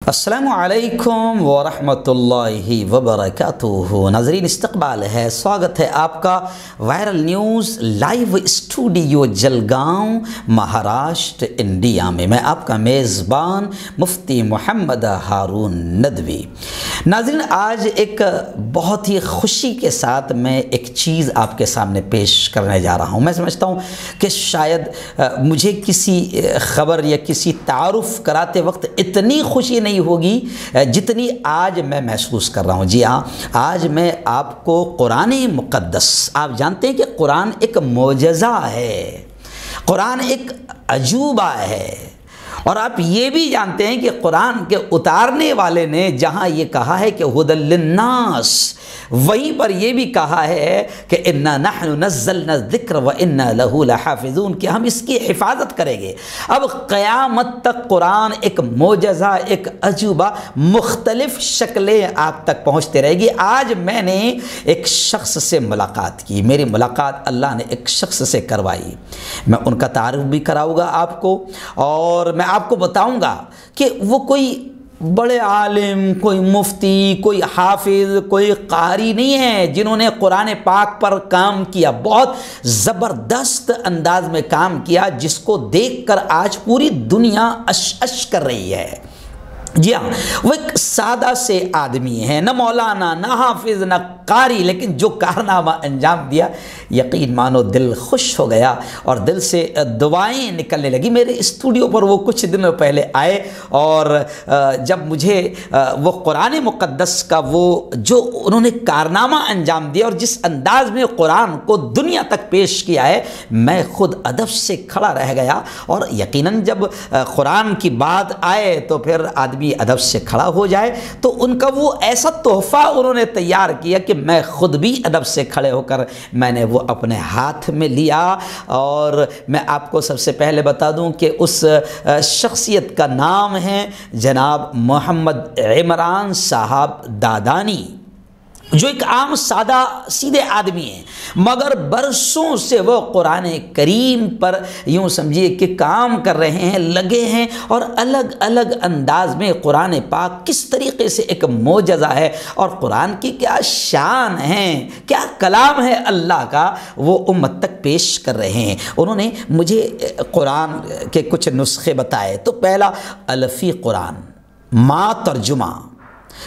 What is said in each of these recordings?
السلام علیکم ورحمۃ اللہ وبرکاتہ۔ ناظرین، استقبال ہے، سواگت ہے آپ کا viral news live studio Jalgaon, Maharashtra, India میں۔ میں آپ کا میزبان مفتی محمد ہارون ندوی۔ ناظرین، آج ایک بہت ہی خوشی کے ساتھ میں ایک چیز آپ کے سامنے پیش کرنے جا رہا ہوں۔ میں سمجھتا ہوں کہ شاید مجھے کسی خبر یا کسی تعارف کراتے وقت اتنی خوشی نہیں ہوگی جتنی آج میں محسوس کر رہا ہوں۔ جی ہاں، آج میں آپ کو قرآن مقدس، آپ جانتے ہیں کہ قرآن ایک معجزہ ہے، قرآن ایک عجوبہ ہے، اور آپ یہ بھی جانتے ہیں کہ قرآن کے اتارنے والے نے جہاں یہ کہا ہے کہ ھدی للناس، وہیں پر یہ بھی کہا ہے کہ انا نحن نزلنا الذکر وانا لہ لحافظون، کہ ہم اس کی حفاظت کریں گے۔ اب قیامت تک قرآن ایک معجزہ، ایک عجوبہ، مختلف شکلیں آپ تک پہنچتے رہے گی۔ آج میں نے ایک شخص سے ملاقات کی، میری ملاقات اللہ نے ایک شخص سے کروائی۔ میں ان کا تعارف بھی کراؤں گا آپ کو، اور میں آپ کو بتاؤں گا کہ وہ کوئی بڑے عالم، کوئی مفتی، کوئی حافظ، کوئی قاری نہیں ہے جنہوں نے قرآن پاک پر کام کیا، بہت زبردست انداز میں کام کیا، جس کو دیکھ کر آج پوری دنیا اش کر رہی ہے۔ جی ہاں، وہ ایک سادہ سے آدمی ہے، نہ مولانا، نہ حافظ، نہ قاری، لیکن جو کارنامہ انجام دیا، یقین مانو دل خوش ہو گیا اور دل سے دعائیں نکلنے لگی۔ میرے اسٹوڈیو پر وہ کچھ دنوں پہلے آئے، اور جب مجھے وہ قرآن مقدس کا وہ جو انہوں نے کارنامہ انجام دیا اور جس انداز میں قرآن کو دنیا تک پیش کیا ہے، میں خود ادب سے کھڑا رہ گیا۔ اور یقیناً جب قرآن کی بات آئے تو پھر آدمی ادب سے کھڑا ہو جائے، تو ان کا وہ ایسا تحفہ انہوں نے تیار کیا کہ میں خود بھی ادب سے کھڑے ہو کر میں نے وہ اپنے ہاتھ میں لیا۔ اور میں آپ کو سب سے پہلے بتا دوں کہ اس شخصیت کا نام ہے جناب محمد عمران صاحب دادانی، جو ایک عام سادہ سیدھے آدمی ہیں، مگر برسوں سے وہ قرآن کریم پر یوں سمجھیے کہ کام کر رہے ہیں، لگے ہیں، اور الگ الگ انداز میں قرآن پاک کس طریقے سے ایک معجزہ ہے اور قرآن کی کیا شان ہے، کیا کلام ہے اللہ کا، وہ امت تک پیش کر رہے ہیں۔ انہوں نے مجھے قرآن کے کچھ نسخے بتائے۔ تو پہلا الفی قرآن، ما ترجمہ،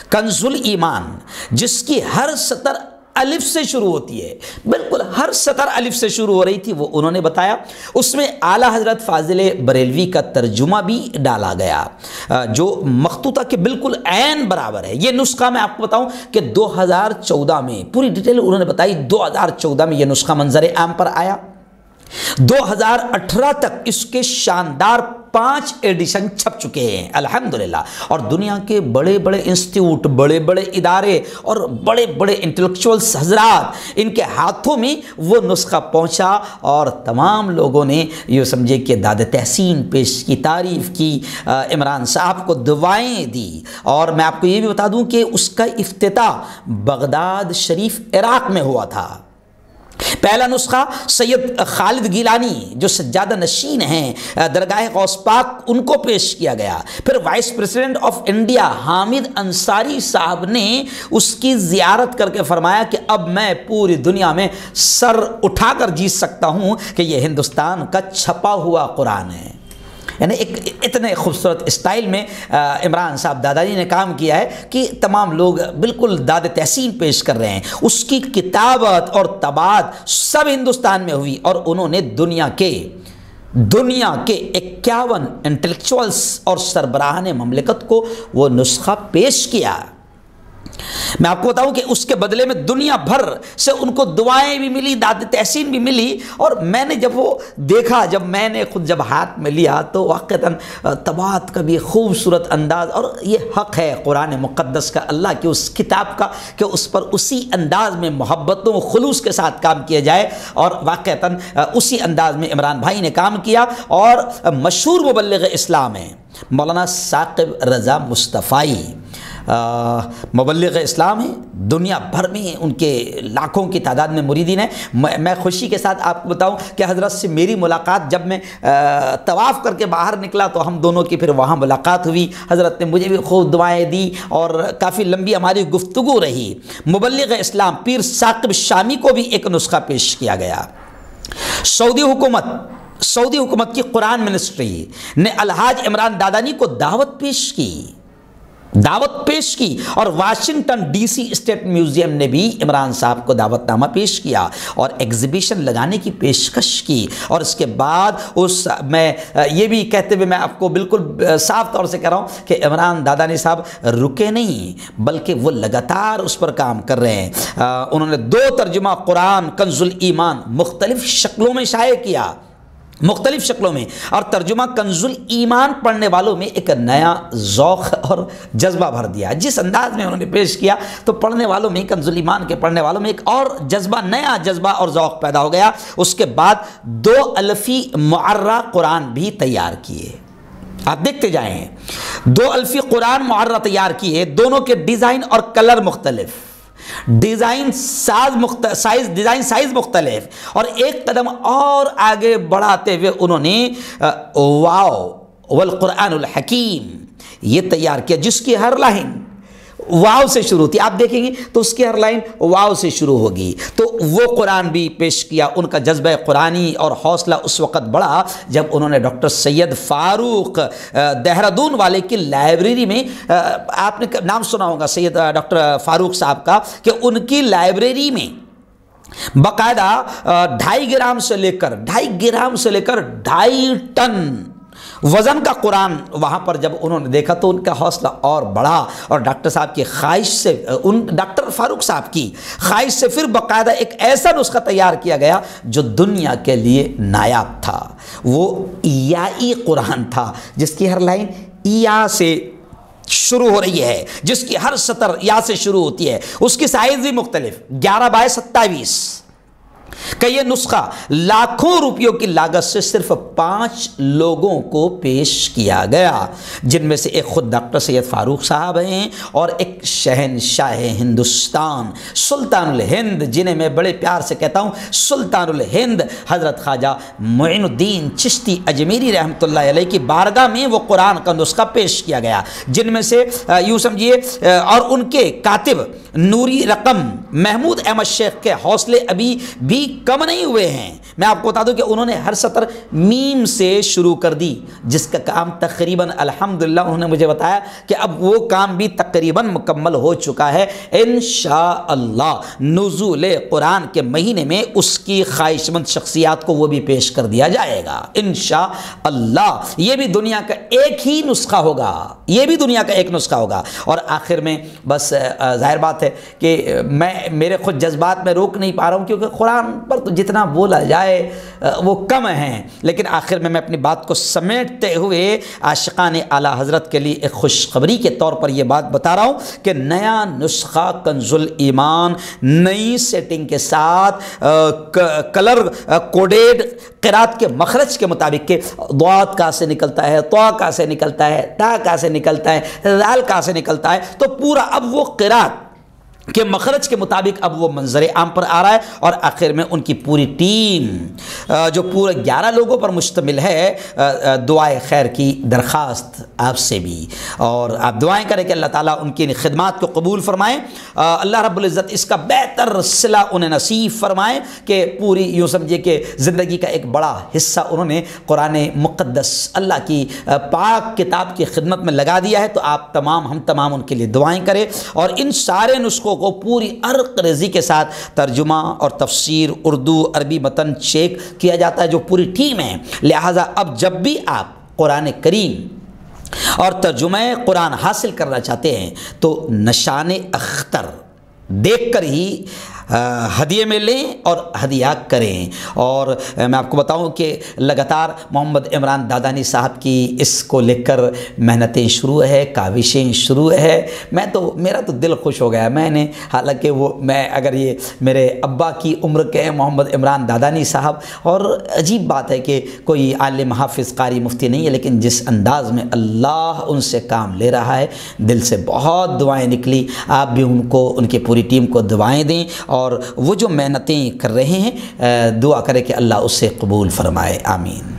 کنز الایمان، جس کی ہر سطر الف سے شروع ہوتی ہے، بالکل ہر سطر الف سے شروع ہو رہی تھی، وہ انہوں نے بتایا۔ اس میں اعلیٰ حضرت فاضل بریلوی کا ترجمہ بھی ڈالا گیا، جو مخطوطہ کے بالکل عین برابر ہے۔ یہ نسخہ میں آپ کو بتاؤں کہ 2014 میں پوری ڈیٹیل انہوں نے بتائی، 2014 میں یہ نسخہ منظر عام پر آیا۔ 2018 تک اس کے شاندار 5 ایڈیشن چھپ چکے ہیں الحمدللہ، اور دنیا کے بڑے بڑے انسٹیٹیوٹ، بڑے بڑے ادارے اور بڑے بڑے انٹلیکچوئلز حضرات، ان کے ہاتھوں میں وہ نسخہ پہنچا، اور تمام لوگوں نے یہ سمجھے کہ داد تحسین پیش کی، تعریف کی، عمران صاحب کو دعائیں دی۔ اور میں آپ کو یہ بھی بتا دوں کہ اس کا افتتاح بغداد شریف عراق میں ہوا تھا۔ پہلا نسخہ سید خالد گیلانی جو سجادہ نشین ہیں درگاہ غوث پاک، ان کو پیش کیا گیا۔ پھر vice president of India Hamid Ansari صاحب نے اس کی زیارت کر کے فرمایا کہ اب میں پوری دنیا میں سر اٹھا کر جیت سکتا ہوں کہ یہ ہندوستان کا چھپا ہوا قرآن ہے۔ یعنی ایک اتنے خوبصورت اسٹائل میں عمران صاحب دادانی نے کام کیا ہے کہ تمام لوگ بالکل داد تحسین پیش کر رہے ہیں۔ اس کی کتابت اور طباعت سب ہندوستان میں ہوئی، اور انہوں نے دنیا کے 51 انٹلیکچوئلز اور سربراہان مملکت کو وہ نسخہ پیش کیا۔ میں آپ کو بتاؤں کہ اس کے بدلے میں دنیا بھر سے ان کو دعائیں بھی ملی، داد تحسین بھی ملی، اور میں نے جب وہ دیکھا، جب میں نے خود جب ہاتھ میں لیا، تو واقعتاً طباعت کا بھی خوبصورت انداز، اور یہ حق ہے قرآن مقدس کا، اللہ کی اس کتاب کا، کہ اس پر اسی انداز میں محبتوں خلوص کے ساتھ کام کیا جائے، اور واقعتاً اسی انداز میں عمران بھائی نے کام کیا۔ اور مشہور مبلغ اسلام ہیں مولانا ثاقب رضا مصطفی، مبلغ اسلام ہیں، دنیا بھر میں ان کے لاکھوں کی تعداد میں مریدین ہیں۔ میں خوشی کے ساتھ آپ کو بتاؤں کہ حضرت سے میری ملاقات جب میں طواف کر کے باہر نکلا تو ہم دونوں کی پھر وہاں ملاقات ہوئی، حضرت نے مجھے بھی خوب دعائیں دی اور کافی لمبی ہماری گفتگو رہی۔ مبلغ اسلام پیر ثاقب شامی کو بھی ایک نسخہ پیش کیا گیا۔ سعودی حکومت کی قرآن منسٹری نے الحاج عمران دادانی کو دعوت پیش کی اور Washington D C state museum نے بھی عمران صاحب کو دعوت نامہ پیش کیا اور ایگزیبیشن لگانے کی پیشکش کی۔ اور اس کے بعد میں یہ بھی کہتے ہوئے میں آپ کو بالکل صاف طور سے کہہ رہا ہوں کہ عمران دادانی صاحب رکے نہیں بلکہ وہ لگاتار اس پر کام کر رہے ہیں۔ انہوں نے 2 ترجمہ قرآن کنز الایمان مختلف شکلوں میں شائع کیا، مختلف شکلوں میں، اور ترجمہ کنز الایمان پڑھنے والوں میں ایک نیا ذوق اور جذبہ بھر دیا۔ جس انداز میں انہوں نے پیش کیا تو پڑھنے والوں میں، کنز الایمان کے پڑھنے والوں میں ایک اور جذبہ، نیا جذبہ اور ذوق پیدا ہو گیا۔ اس کے بعد 2 الفی معرہ قرآن بھی تیار کیے، آپ دیکھتے جائیں، 2 الفی قرآن معرہ تیار کیے، دونوں کے ڈیزائن اور کلر مختلف، ڈیزائن سائز مختلف، اور ایک قدم اور آگے بڑھاتے ہوئے انہوں نے واو والقرآن الحکیم یہ تیار کیا، جس کی ہر لائن واو سے شروع ہوتی ہے۔ آپ دیکھیں گے تو اس کی ہر لائن واو سے شروع ہوگی۔ تو وہ قرآن بھی پیش کیا۔ ان کا جذبہ قرآنی اور حوصلہ اس وقت بڑھا جب انہوں نے ڈاکٹر سید فاروق دہرادون والے کی لائبریری میں، آپ نے نام سنا ہوگا سید ڈاکٹر فاروق صاحب کا، کہ ان کی لائبریری میں باقاعدہ 2.5 گرام سے لے کر 2.5 ٹن وزن کا قرآن وہاں پر جب انہوں نے دیکھا تو ان کا حوصلہ اور بڑھا، اور ڈاکٹر صاحب کی خواہش سے، ڈاکٹر فاروق صاحب کی خواہش سے پھر باقاعدہ ایک ایسا نسخہ تیار کیا گیا جو دنیا کے لیے نایاب تھا۔ وہ یائی قرآن تھا، جس کی ہر لائن یا سے شروع ہو رہی ہے، جس کی ہر سطر یا سے شروع ہوتی ہے۔ اس کی سائز بھی مختلف، 11x27 کہ یہ نسخہ لاکھوں روپیوں کی لاگت سے صرف 5 لوگوں کو پیش کیا گیا، جن میں سے ایک خود ڈاکٹر سید فاروق صاحب ہیں اور ایک شہنشاہ ہندوستان، سلطان الہند، جنہیں میں بڑے پیار سے کہتا ہوں سلطان الہند، حضرت خواجہ معین الدین چشتی اجمیری رحمۃ اللہ علیہ کی بارگاہ میں وہ قرآن کا نسخہ پیش کیا گیا، جن میں سے یوں سمجھیے، اور ان کے کاتب نوری رقم محمود احمد شیخ کے حوصلے ابھی بھی کم نہیں ہوئے ہیں۔ میں آپ کو بتا دوں کہ انہوں نے ہر سطر میم سے شروع کر دی، جس کا کام تقریباً الحمدللہ انہوں نے مجھے بتایا کہ اب وہ کام بھی تقریباً مکمل ہو چکا ہے۔ انشاءاللہ نزول قرآن کے مہینے میں اس کی خواہش مند شخصیات کو وہ بھی پیش کر دیا جائے گا انشاءاللہ۔ یہ بھی دنیا کا ایک ہی نسخہ ہوگا، یہ بھی دنیا کا ایک نسخہ ہوگا۔ اور آخر میں بس ظاہر بات ہے کہ میرے خود جذبات میں روک نہیں پا رہا ہوں، کیونکہ قرآن پر تو جتنا بولا جائے وہ کم ہیں، لیکن آخر میں اپنی بات کو سمیٹتے ہوئے عاشقان اعلیٰ حضرت کے لیے ایک خوشخبری کے طور پر یہ بات بتا رہا ہوں کہ نیا نسخہ کنز الایمان نئی سیٹنگ کے ساتھ کلر کوڈیڈ قرات کے مخرج کے مطابق کہ ضاد کہاں سے نکلتا ہے، طا کہاں سے نکلتا ہے، تا کہاں سے نکلتا ہے، ذال کہاں سے نکلتا ہے، تو پورا اب وہ قرات کہ مخرج کے مطابق اب وہ منظر عام پر آ رہا ہے۔ اور آخر میں ان کی پوری ٹیم جو پورے 11 لوگوں پر مشتمل ہے، دعائے خیر کی درخواست آپ سے بھی، اور آپ دعائیں کریں کہ اللہ تعالیٰ ان کی خدمات کو قبول فرمائیں، اللہ رب العزت اس کا بہتر صلہ انہیں نصیب فرمائیں کہ پوری یوں سمجھے کہ زندگی کا ایک بڑا حصہ انہوں نے قرآن مقدس اللہ کی پاک کتاب کی خدمت میں لگا دیا ہے۔ تو آپ تمام، ہم تمام ان کے لیے دعائیں کریں، اور ان سارے نسخوں کو پوری عرق ریزی کے ساتھ ترجمہ اور تفسیر اردو عربی متن چیک کیا جاتا ہے، جو پوری ٹیم ہے۔ لہٰذا اب جب بھی آپ قرآن کریم اور ترجمہ قرآن حاصل کرنا چاہتے ہیں تو نشان اختر دیکھ کر ہی ہدیے میں لیں اور ہدیہ کریں۔ اور میں آپ کو بتاؤں کہ لگاتار محمد عمران دادانی صاحب کی اس کو لے کر محنتیں شروع ہے، کاوشیں شروع ہے۔ میرا تو دل خوش ہو گیا، میں نے حالانکہ اگر یہ میرے ابا کی عمر کے ہیں محمد عمران دادانی صاحب، اور عجیب بات ہے کہ کوئی عالم حافظ قاری مفتی نہیں ہے، لیکن جس انداز میں اللہ ان سے کام لے رہا ہے، دل سے بہت دعائیں نکلی۔ آپ بھی ان کو، ان کی پوری ٹیم کو دعائیں دیں، اور وہ جو محنتیں کر رہے ہیں دعا کرے کہ اللہ اس سے قبول فرمائے، آمین۔